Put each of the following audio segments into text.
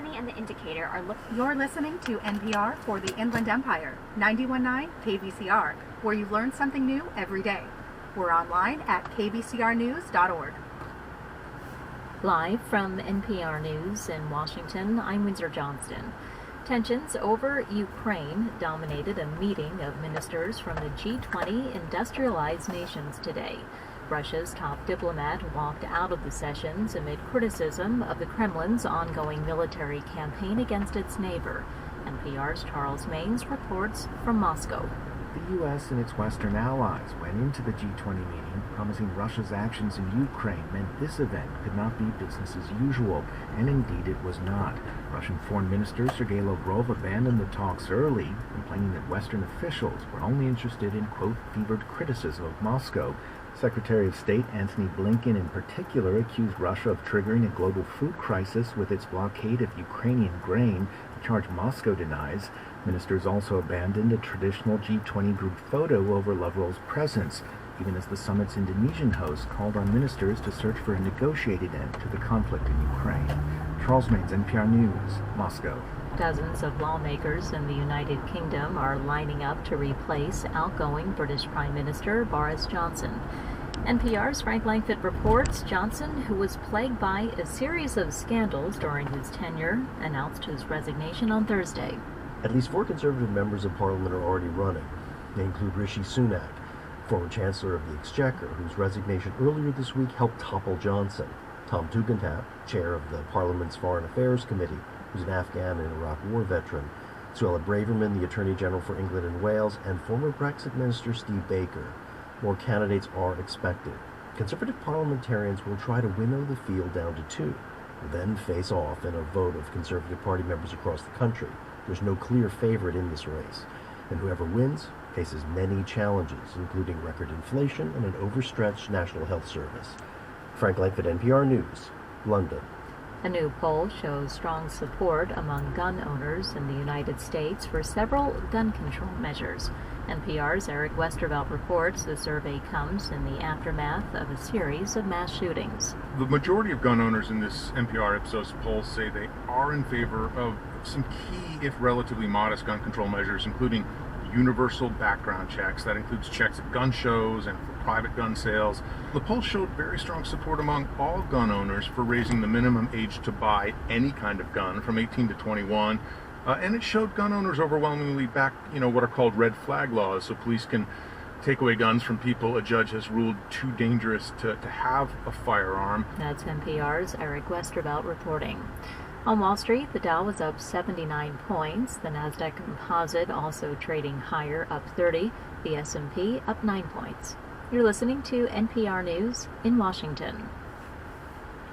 Annie and the Indicator are You're listening to NPR for the Inland Empire, 91.9 KBCR, where you learn something new every day. We're online at kbcrnews.org. Live from NPR News in Washington, I'm Windsor Johnston. Tensions over Ukraine dominated a meeting of ministers from the G20 industrialized nations today. Russia's top diplomat walked out of the sessions amid criticism of the Kremlin's ongoing military campaign against its neighbor. NPR's Charles Maines reports from Moscow. The U.S. and its Western allies went into the G20 meeting promising Russia's actions in Ukraine meant this event could not be business as usual, and indeed it was not. Russian Foreign Minister Sergei Lavrov abandoned the talks early, complaining that Western officials were only interested in, quote, fevered criticism of Moscow. Secretary of State Antony Blinken in particular accused Russia of triggering a global food crisis with its blockade of Ukrainian grain, a charge Moscow denies. Ministers also abandoned a traditional G20 group photo over Lavrov's presence, even as the summit's Indonesian host called on ministers to search for a negotiated end to the conflict in Ukraine. Charles Maines, NPR News, Moscow. Dozens of lawmakers in the United Kingdom are lining up to replace outgoing British Prime Minister Boris Johnson. NPR's Frank Langfitt reports Johnson, who was plagued by a series of scandals during his tenure, announced his resignation on Thursday. At least 4 Conservative members of Parliament are already running. They include Rishi Sunak, former Chancellor of the Exchequer, whose resignation earlier this week helped topple Johnson; Tom Tugendhat, chair of the Parliament's Foreign Affairs Committee, who's an Afghan and Iraq War veteran; Suella Braverman, the Attorney General for England and Wales; and former Brexit Minister Steve Baker. More candidates are expected. Conservative parliamentarians will try to winnow the field down to 2, then face off in a vote of Conservative Party members across the country. There's no clear favorite in this race, and whoever wins faces many challenges, including record inflation and an overstretched National Health Service. Frank Langfitt, NPR News, London. A new poll shows strong support among gun owners in the United States for several gun control measures. NPR's Eric Westervelt reports the survey comes in the aftermath of a series of mass shootings. The majority of gun owners in this NPR Ipsos poll say they are in favor of some key, if relatively modest, gun control measures, including universal background checks. That includes checks at gun shows and for private gun sales. The poll showed very strong support among all gun owners for raising the minimum age to buy any kind of gun from 18 to 21. And it showed gun owners overwhelmingly back, what are called red flag laws, so police can take away guns from people a judge has ruled too dangerous to have a firearm. That's NPR's Eric Westervelt reporting. On Wall Street, the Dow was up 79 points. The Nasdaq Composite also trading higher, up 30. The S&P up 9 points. You're listening to NPR News in Washington.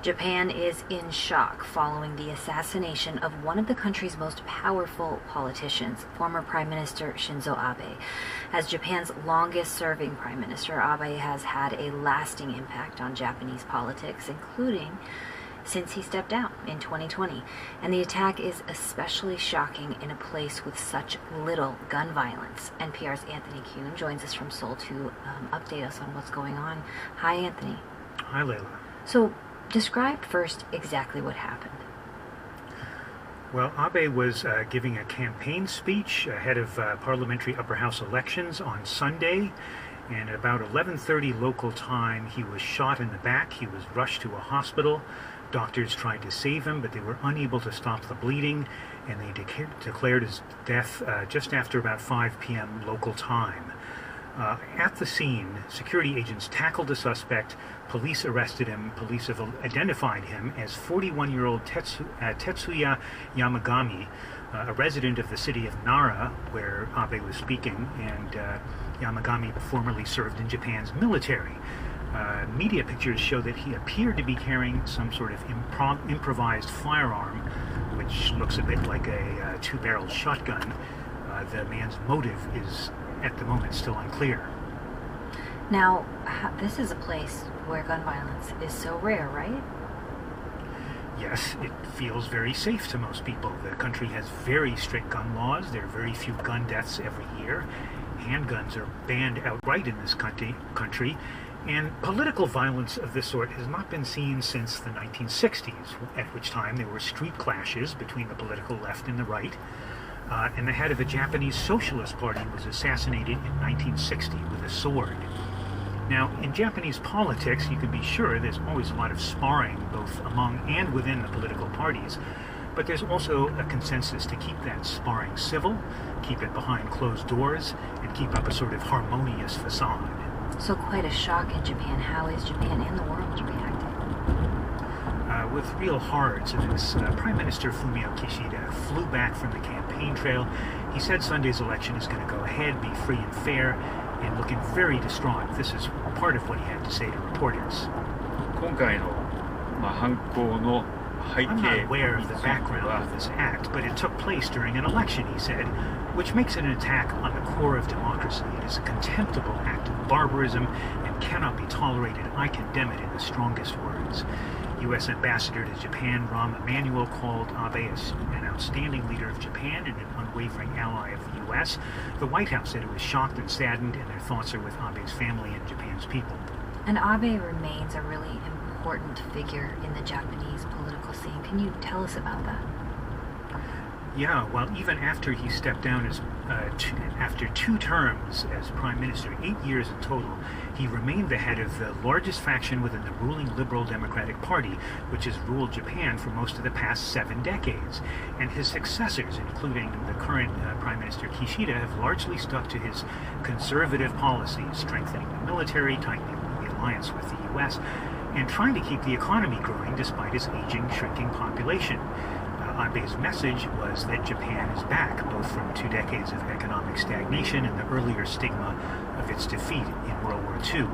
Japan is in shock following the assassination of one of the country's most powerful politicians, former Prime Minister Shinzo Abe. As Japan's longest-serving Prime Minister, Abe has had a lasting impact on Japanese politics, including since he stepped down in 2020. And the attack is especially shocking in a place with such little gun violence. NPR's Anthony Kuhn joins us from Seoul to update us on what's going on. Hi, Anthony. Hi, Layla. So, describe first exactly what happened. Well, Abe was giving a campaign speech ahead of parliamentary upper house elections on Sunday, and at about 11:30 local time, he was shot in the back. He was rushed to a hospital. Doctors tried to save him, but they were unable to stop the bleeding, and they declared his death just after about 5 p.m. local time. At the scene, security agents tackled the suspect. Police arrested him. Police have identified him as 41-year-old Tetsuya Yamagami, a resident of the city of Nara, where Abe was speaking, and Yamagami formerly served in Japan's military. Media pictures show that he appeared to be carrying some sort of improvised firearm, which looks a bit like a two-barreled shotgun. The man's motive is, at the moment, still unclear. Now, this is a place where gun violence is so rare, right? Yes, it feels very safe to most people. The country has very strict gun laws. There are very few gun deaths every year. Handguns are banned outright in this country, And political violence of this sort has not been seen since the 1960s, at which time there were street clashes between the political left and the right. And the head of the Japanese Socialist Party was assassinated in 1960 with a sword. Now, in Japanese politics, you can be sure there's always a lot of sparring, both among and within the political parties. But there's also a consensus to keep that sparring civil, keep it behind closed doors, and keep up a sort of harmonious facade. So quite a shock in Japan. How is Japan and the world reacting? With real horror to this, Prime Minister Fumio Kishida flew back from the campaign trail. He said Sunday's election is going to go ahead, be free and fair, and looking very distraught. This is part of what he had to say to reporters. I'm not aware of the background of this act, but it took place during an election, he said, which makes it an attack on the core of democracy. It is a contemptible act of barbarism and cannot be tolerated. I condemn it in the strongest words. U.S. Ambassador to Japan, Rahm Emanuel, called Abe an outstanding leader of Japan and an unwavering ally of the U.S. The White House said it was shocked and saddened, and their thoughts are with Abe's family and Japan's people. And Abe remains a really important figure in the Japanese political scene. Can you tell us about that? Yeah, well, even after he stepped down as after 2 terms as prime minister, 8 years in total, he remained the head of the largest faction within the ruling Liberal Democratic Party, which has ruled Japan for most of the past 7 decades. And his successors, including the current Prime Minister Kishida, have largely stuck to his conservative policies, strengthening the military, tightening the alliance with the U.S., and trying to keep the economy growing despite its aging, shrinking population. Abe's message was that Japan is back, both from 2 decades of economic stagnation and the earlier stigma of its defeat in World War II.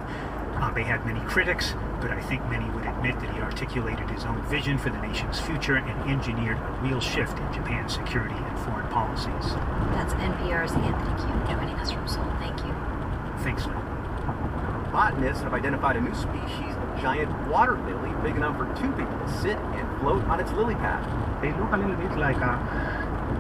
Abe had many critics, but I think many would admit that he articulated his own vision for the nation's future and engineered a real shift in Japan's security and foreign policies. That's NPR's Anthony Kuhn joining us from Seoul. Thank you. Thanks, Lynn. Botanists have identified a new species of giant water lily big enough for 2 people to sit and float on its lily pad. They look a little bit like a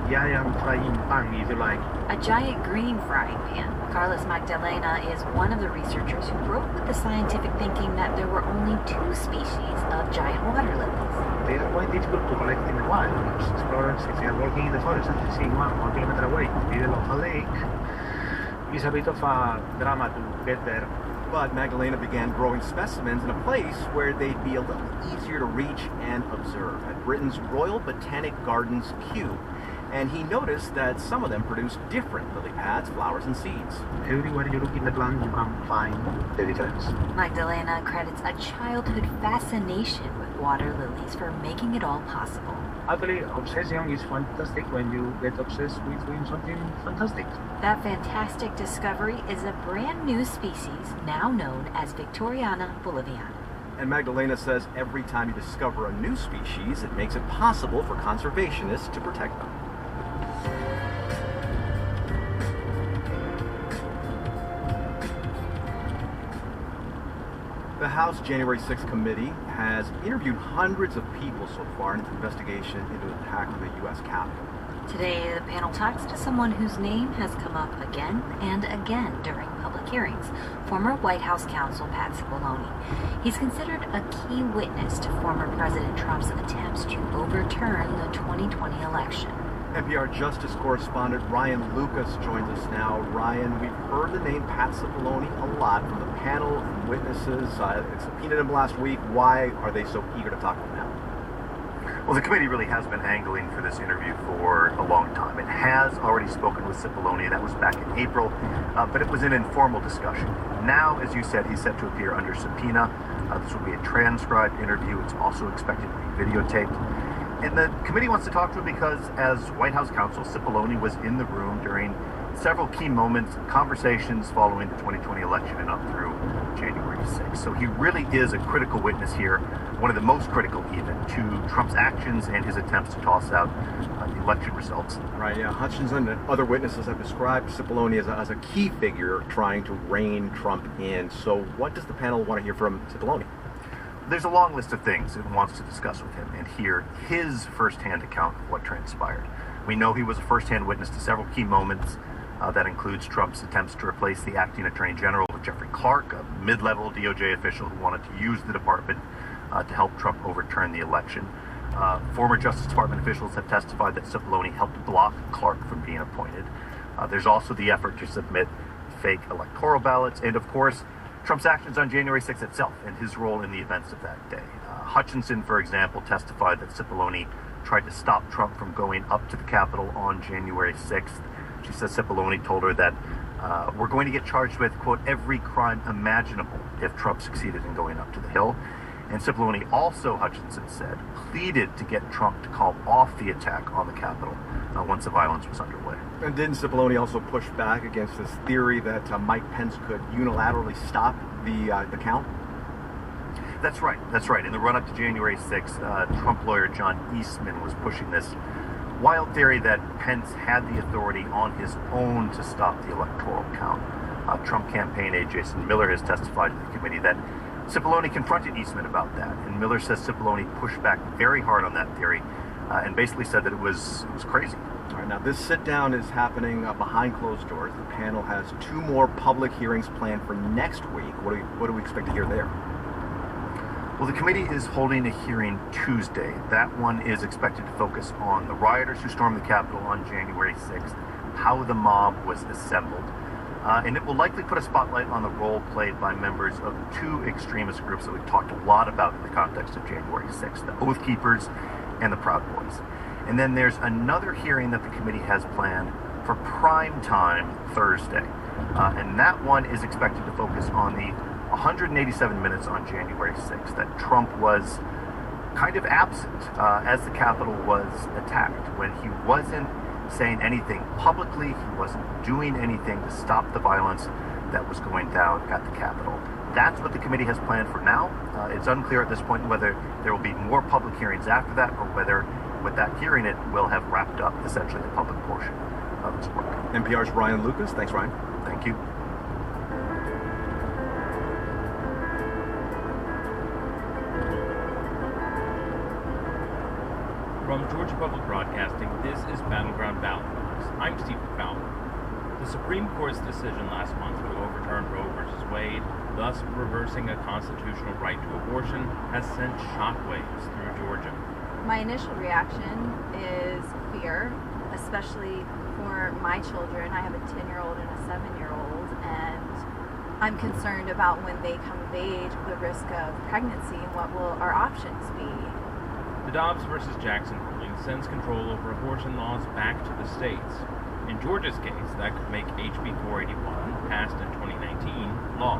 giant frying pan, if you like. A giant green frying pan. Carlos Magdalena is one of the researchers who broke with the scientific thinking that there were only 2 species of giant water lilies. They are quite difficult to collect in the wild. Explorers, if they are working in the forest and they see 1 kilometer away, middle of a lake, it's a bit of a drama to get there. But Magdalena began growing specimens in a place where they'd be a little easier to reach and observe, at Britain's Royal Botanic Gardens, Kew. And he noticed that some of them produced different lily pads, flowers, and seeds. Everywhere you look in the plant, you can find the difference. Magdalena credits a childhood fascination with water lilies for making it all possible. Actually, obsession is fantastic when you get obsessed with doing something fantastic. That fantastic discovery is a brand new species now known as Victoriana boliviana. And Magdalena says every time you discover a new species, it makes it possible for conservationists to protect them. The House January 6th committee has interviewed hundreds of people so far in its investigation into the attack on the U.S. Capitol. Today, the panel talks to someone whose name has come up again and again during public hearings, former White House counsel Pat Cipollone. He's considered a key witness to former President Trump's attempts to overturn the 2020 election. NPR Justice correspondent Ryan Lucas joins us now. Ryan, we've heard the name Pat Cipollone a lot from the panel and witnesses. It subpoenaed him last week. Why are they so eager to talk to him now? Well, the committee really has been angling for this interview for a long time. It has already spoken with Cipollone, that was back in April, but it was an informal discussion. Now, as you said, he's set to appear under subpoena. This will be a transcribed interview. It's also expected to be videotaped. And the committee wants to talk to him because, as White House counsel, Cipollone was in the room during several key moments, conversations following the 2020 election and up through January 6th. So he really is a critical witness here, one of the most critical even, to Trump's actions and his attempts to toss out the election results. Right, yeah. Hutchinson and other witnesses have described Cipollone as a key figure trying to rein Trump in. So what does the panel want to hear from Cipollone? There's a long list of things it wants to discuss with him and hear his firsthand account of what transpired. We know he was a firsthand witness to several key moments That includes Trump's attempts to replace the acting Attorney General with Jeffrey Clark, a mid-level DOJ official who wanted to use the department to help Trump overturn the election. Former Justice Department officials have testified that Cipollone helped block Clark from being appointed. There's also the effort to submit fake electoral ballots, and of course, Trump's actions on January 6th itself and his role in the events of that day. Hutchinson, for example, testified that Cipollone tried to stop Trump from going up to the Capitol on January 6th. She says Cipollone told her that we're going to get charged with, quote, every crime imaginable if Trump succeeded in going up to the Hill. And Cipollone also, Hutchinson said, pleaded to get Trump to call off the attack on the Capitol once the violence was underway. And didn't Cipollone also push back against this theory that Mike Pence could unilaterally stop the count? That's right. In the run-up to January 6th, Trump lawyer John Eastman was pushing this wild theory that Pence had the authority on his own to stop the electoral count. Trump campaign aide Jason Miller has testified to the committee that Cipollone confronted Eastman about that, and Miller says Cipollone pushed back very hard on that theory and basically said that it was crazy. All right, now this sit-down is happening behind closed doors. The panel has 2 more public hearings planned for next week. What do we expect to hear there? Well, the committee is holding a hearing Tuesday. That one is expected to focus on the rioters who stormed the Capitol on January 6th, how the mob was assembled, and it will likely put a spotlight on the role played by members of 2 extremist groups that we've talked a lot about in the context of January 6th, the Oath Keepers and the Proud Boys. And then there's another hearing that the committee has planned for prime time Thursday, and that one is expected to focus on the 187 minutes on January 6th that Trump was kind of absent as the Capitol was attacked, when he wasn't saying anything publicly, he wasn't doing anything to stop the violence that was going down at the Capitol. That's what the committee has planned for now. It's unclear at this point whether there will be more public hearings after that, or whether with that hearing it will have wrapped up essentially the public portion of its work. NPR's Ryan Lucas. Thanks, Ryan. Thank you. From Georgia Public Broadcasting, this is Battleground Ballot Box. I'm Stephen Fowler. The Supreme Court's decision last month to overturn Roe v. Wade, thus reversing a constitutional right to abortion, has sent shockwaves through Georgia. My initial reaction is fear, especially for my children. I have a 10-year-old and a 7-year-old, and I'm concerned about when they come of age, the risk of pregnancy, and what will our options be. The Dobbs versus Jackson ruling sends control over abortion laws back to the states. In Georgia's case, that could make HB 481, passed in 2019, law.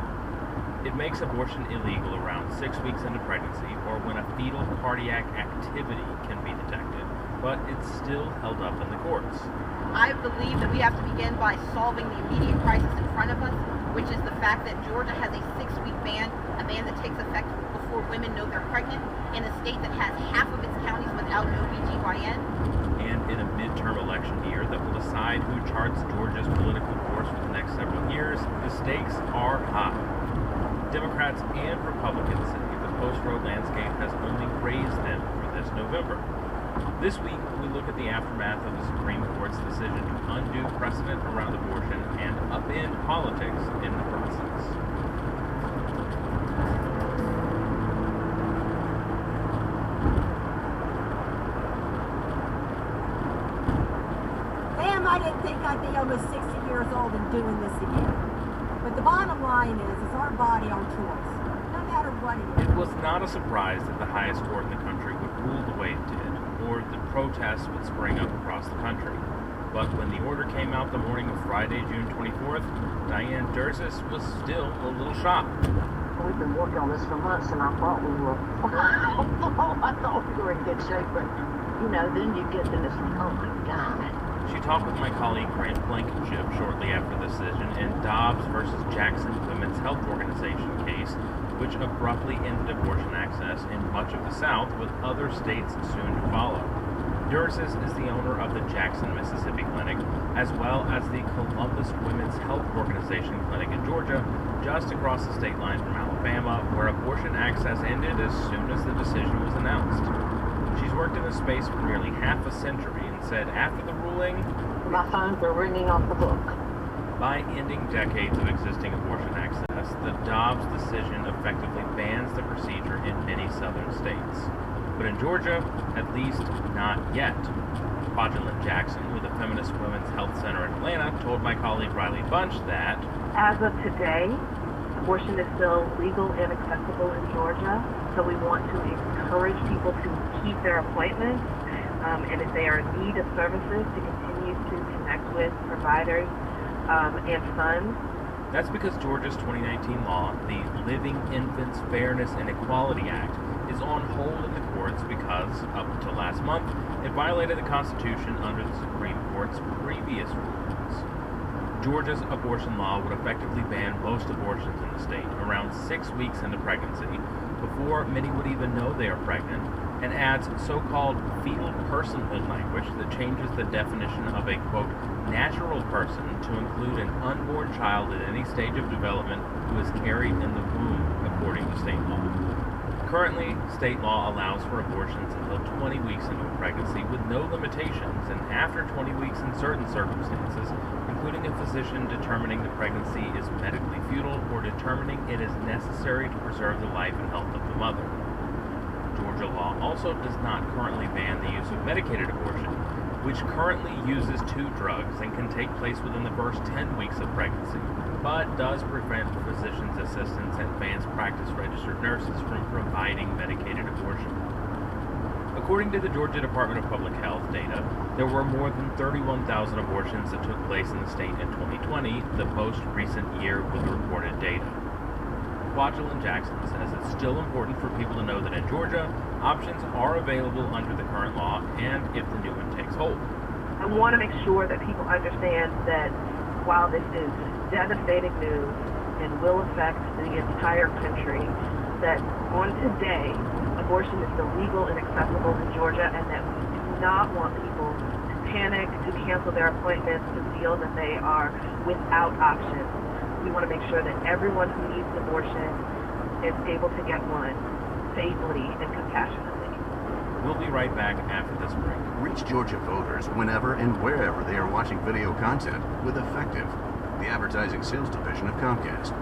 It makes abortion illegal around 6 weeks into pregnancy or when a fetal cardiac activity can be detected, but it's still held up in the courts. I believe that we have to begin by solving the immediate crisis in front of us, which is the fact that Georgia has a 6-week ban, a ban that takes effect before women know they're pregnant, in a state that has half of its counties without an OBGYN. And in a midterm election year that will decide who charts Georgia's political course for the next several years, the stakes are high. Democrats and Republicans say the post-Roe landscape has only raised them for this November. This week, we look at the aftermath of the Supreme Court's decision to undo precedent around abortion and upend politics in the process. Damn, I didn't think I'd be almost 60 years old and doing this again. But the bottom line is, it's our body, our choice, no matter what it is. It was not a surprise that the highest court in the country would rule the way it did, or the protests would spring up across the country. But when the order came out the morning of Friday, June 24th, Diane Dursis was still a little shocked. We've been working on this for months, and I thought we were, I thought we were in good shape, but, you know, then you get to this, oh my God. She talked with my colleague Grant Blankenship shortly after the decision in Dobbs versus Jackson Women's Health Organization case, which abruptly ended abortion access in much of the South, with other states soon to follow. Dursis is the owner of the Jackson, Mississippi Clinic, as well as the Columbus Women's Health Organization Clinic in Georgia, just across the state line from Alabama, where abortion access ended as soon as the decision was announced. She's worked in this space for nearly half a century and said after the ruling, my phones are ringing off the hook. By ending decades of existing abortion access, the Dobbs decision effectively bans the procedure in many southern states. But in Georgia, at least not yet. Kwajalein Jackson with the Feminist Women's Health Center in Atlanta told my colleague Riley Bunch that, as of today, abortion is still legal and accessible in Georgia, so we want to encourage people to keep their appointments, and if they are in need of services, to continue to connect with providers and funds. That's because Georgia's 2019 law, the Living Infants Fairness and Equality Act, is on hold in the courts because, up until last month, it violated the Constitution under the Supreme Court's previous rulings. Georgia's abortion law would effectively ban most abortions in the state around 6 weeks into pregnancy, before many would even know they are pregnant, and adds so-called fetal personhood language that changes the definition of a, quote, natural person to include an unborn child at any stage of development who is carried in the womb, according to state law. Currently, state law allows for abortions until 20 weeks into a pregnancy with no limitations, and after 20 weeks in certain circumstances, including a physician determining the pregnancy is medically futile or determining it is necessary to preserve the life and health of the mother. Georgia law also does not currently ban the use of medicated abortion, which currently uses 2 drugs and can take place within the first 10 weeks of pregnancy, but does prevent physicians' assistants and advanced practice registered nurses from providing medicated abortion. According to the Georgia Department of Public Health data, there were more than 31,000 abortions that took place in the state in 2020, the most recent year with reported data. Kwajalein Jackson says it's still important for people to know that in Georgia, options are available under the current law and if the new one takes hold. I want to make sure that people understand that while this is devastating news and will affect the entire country, that on today, abortion is still legal and accessible in Georgia, and that we do not want people to panic, to cancel their appointments, to feel that they are without options. We want to make sure that everyone who needs an abortion is able to get one safely and compassionately. We'll be right back after this break. Reach Georgia voters whenever and wherever they are watching video content with Effective, the advertising sales division of Comcast.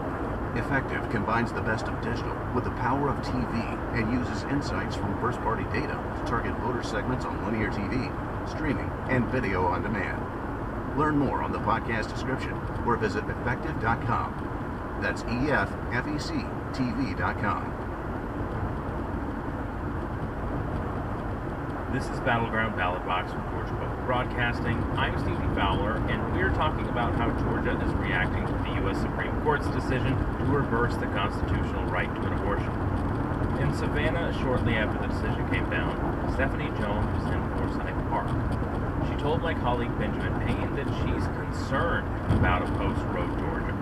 Effective combines the best of digital with the power of TV and uses insights from first-party data to target voter segments on linear TV, streaming, and video on demand. Learn more on the podcast description or visit effective.com. That's EFFECTV.com. This is Battleground Ballot Box from Georgia Public Broadcasting. I'm Stephen Fowler, and we're talking about how Georgia is reacting to the U.S. Supreme Court's decision to reverse the constitutional right to an abortion. In Savannah, shortly after the decision came down, Stephanie Jones was in Forsyth Park. She told my colleague Benjamin Payne that she's concerned about a post-Roe Georgia.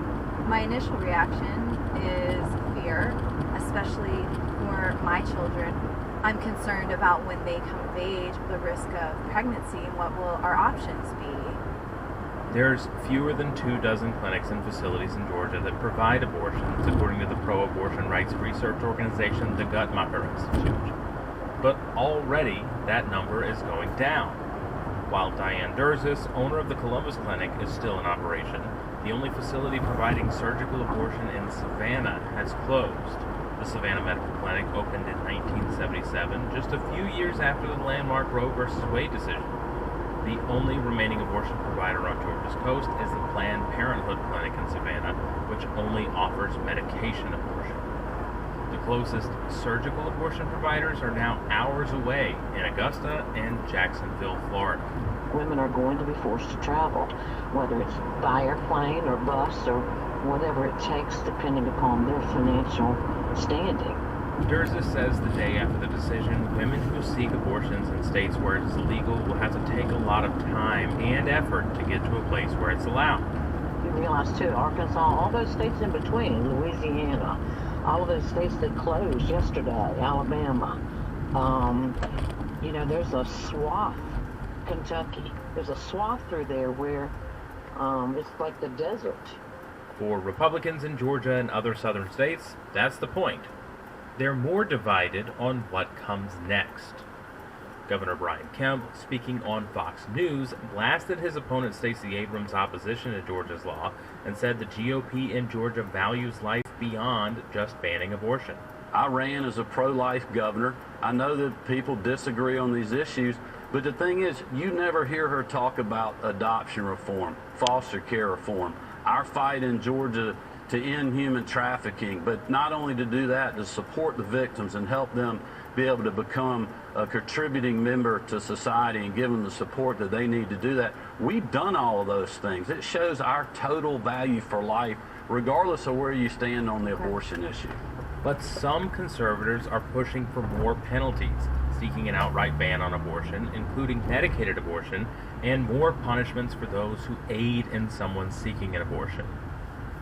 My initial reaction is fear, especially for my children. I'm concerned about when they come of age, the risk of pregnancy, and what will our options be. There's fewer than 24 clinics and facilities in Georgia that provide abortions, according to the pro-abortion rights research organization, the Guttmacher Institute. But already, that number is going down. While Diane Durzis, owner of the Columbus Clinic, is still in operation, the only facility providing surgical abortion in Savannah has closed. The Savannah Medical Clinic opened in 1977, just a few years after the landmark Roe v. Wade decision. The only remaining abortion provider on Georgia's coast is the Planned Parenthood Clinic in Savannah, which only offers medication abortion. The closest surgical abortion providers are now hours away in Augusta and Jacksonville, Florida. Women are going to be forced to travel, whether it's by airplane or bus or whatever it takes, depending upon their financial standing. Durzis says the day after the decision, women who seek abortions in states where it is illegal will have to take a lot of time and effort to get to a place where it's allowed. You realize, too, Arkansas, all those states in between, Louisiana, all of those states that closed yesterday, Alabama, there's a swath, Kentucky, there's a swath through there where it's like the desert. For Republicans in Georgia and other southern states, that's the point. They're more divided on what comes next. Governor Brian Kemp, speaking on Fox News, blasted his opponent Stacey Abrams' opposition to Georgia's law and said the GOP in Georgia values life beyond just banning abortion. I ran as a pro-life governor. I know that people disagree on these issues, but the thing is, you never hear her talk about adoption reform, foster care reform, our fight in Georgia to end human trafficking, but not only to do that, to support the victims and help them be able to become a contributing member to society and give them the support that they need to do that. We've done all of those things. It shows our total value for life, regardless of where you stand on the abortion issue. But some conservatives are pushing for more penalties, seeking an outright ban on abortion, including medicated abortion, and more punishments for those who aid in someone seeking an abortion.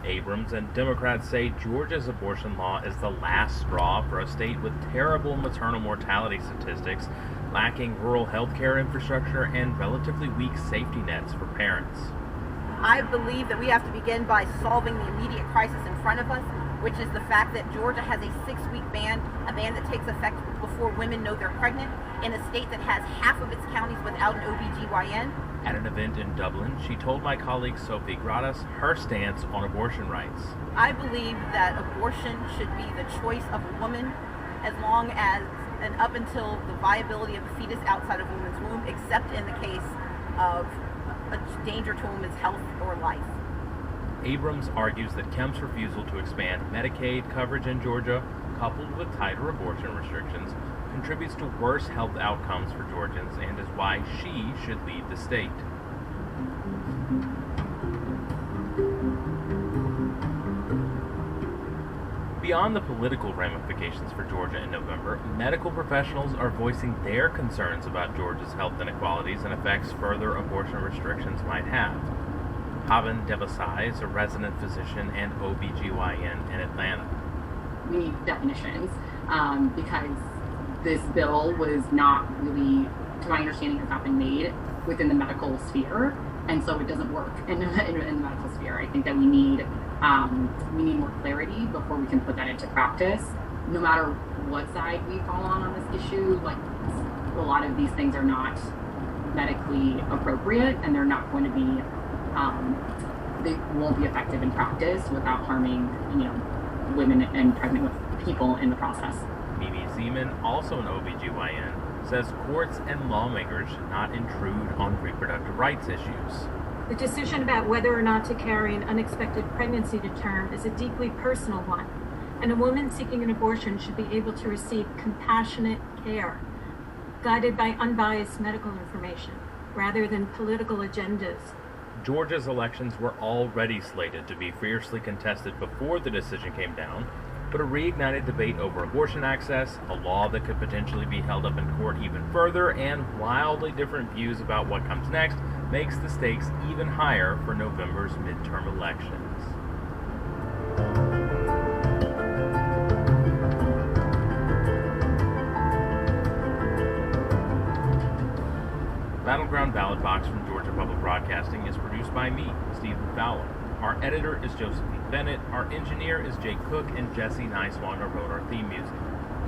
Abrams and Democrats say Georgia's abortion law is the last straw for a state with terrible maternal mortality statistics, lacking rural health care infrastructure, and relatively weak safety nets for parents. I believe that we have to begin by solving the immediate crisis in front of us, which is the fact that Georgia has a 6-week ban, a ban that takes effect before women know they're pregnant, in a state that has half of its counties without an OBGYN. At an event in Dublin, she told my colleague Sophie Gradas her stance on abortion rights. I believe that abortion should be the choice of a woman as long as and up until the viability of a fetus outside of a woman's womb, except in the case of a danger to a woman's health or life. Abrams argues that Kemp's refusal to expand Medicaid coverage in Georgia, coupled with tighter abortion restrictions, contributes to worse health outcomes for Georgians and is why she should lead the state. Beyond the political ramifications for Georgia in November, medical professionals are voicing their concerns about Georgia's health inequalities and effects further abortion restrictions might have. Pavan Devasai is a resident physician and OBGYN in Atlanta. We need definitions because this bill was not really, to my understanding, has not been made within the medical sphere, and so it doesn't work in the medical sphere. I think that we need more clarity before we can put that into practice. No matter what side we fall on this issue, like a lot of these things are not medically appropriate, and they're not going to be, they won't be effective in practice without harming, women and pregnant people in the process. Mimi Zeman, also an OBGYN, says courts and lawmakers should not intrude on reproductive rights issues. The decision about whether or not to carry an unexpected pregnancy to term is a deeply personal one, and a woman seeking an abortion should be able to receive compassionate care, guided by unbiased medical information, rather than political agendas. Georgia's elections were already slated to be fiercely contested before the decision came down, but a reignited debate over abortion access, a law that could potentially be held up in court even further, and wildly different views about what comes next makes the stakes even higher for November's midterm elections. Battleground Ballot Box from Georgia Public Broadcasting is produced by me, Stephen Fowler. Our editor is Josephine Bennett, our engineer is Jake Cook, and Jesse Neiswanger wrote our theme music.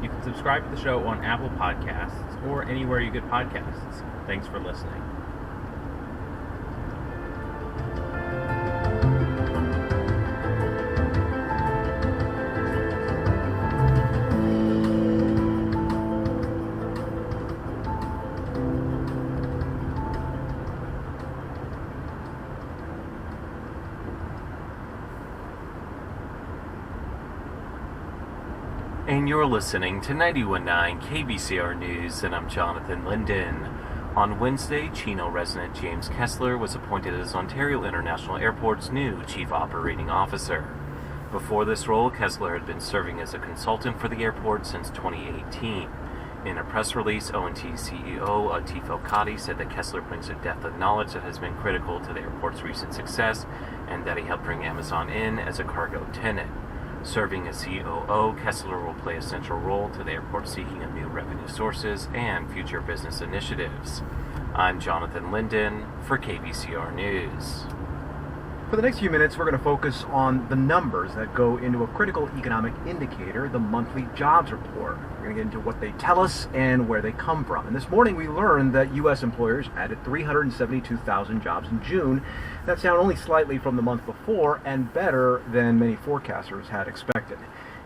You can subscribe to the show on Apple Podcasts or anywhere you get podcasts. Thanks for listening. And you're listening to 91.9 KBCR News, and I'm Jonathan Linden. On Wednesday, Chino resident James Kessler was appointed as Ontario International Airport's new Chief Operating Officer. Before this role, Kessler had been serving as a consultant for the airport since 2018. In a press release, ONT CEO Atif El-Kadi said that Kessler brings a depth of knowledge that has been critical to the airport's recent success, and that he helped bring Amazon in as a cargo tenant. Serving as COO, Kessler will play a central role to the airport seeking of new revenue sources and future business initiatives. I'm Jonathan Linden for KBCR News. For the next few minutes, we're going to focus on the numbers that go into a critical economic indicator, the monthly jobs report. We're going to get into what they tell us and where they come from. And this morning we learned that U.S. employers added 372,000 jobs in June. That's down only slightly from the month before and better than many forecasters had expected.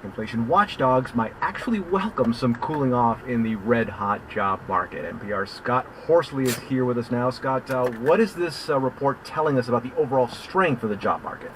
Inflation watchdogs might actually welcome some cooling off in the red-hot job market. NPR's Scott Horsley is here with us now. Scott, what is this report telling us about the overall strength of the job market?